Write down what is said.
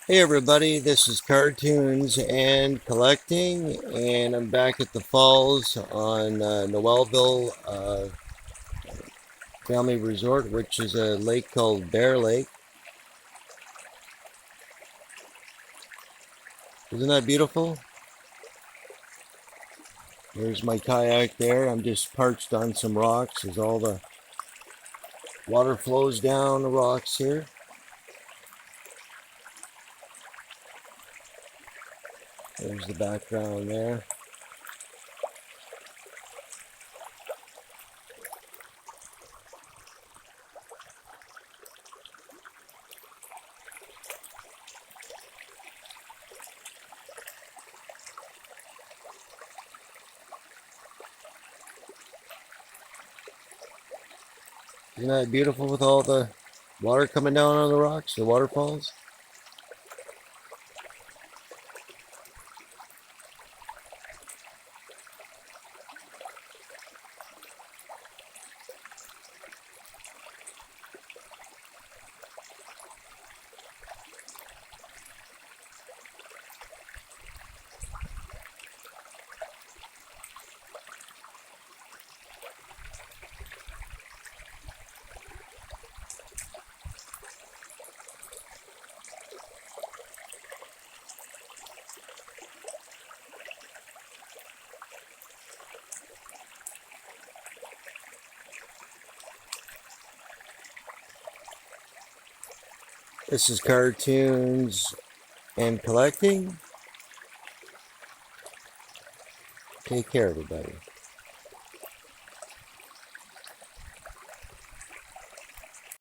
Hey everybody, this is Cartoons and Collecting, and I'm back at the falls on Noelville Family Resort, which is a lake called Bear Lake. Isn't that beautiful? There's my kayak there. I'm just perched on some rocks as all the water flows down the rocks here. There's the background there. Isn't that beautiful with all the water coming down on the rocks, the waterfalls? This is Cartoons and Collecting. Take care, everybody.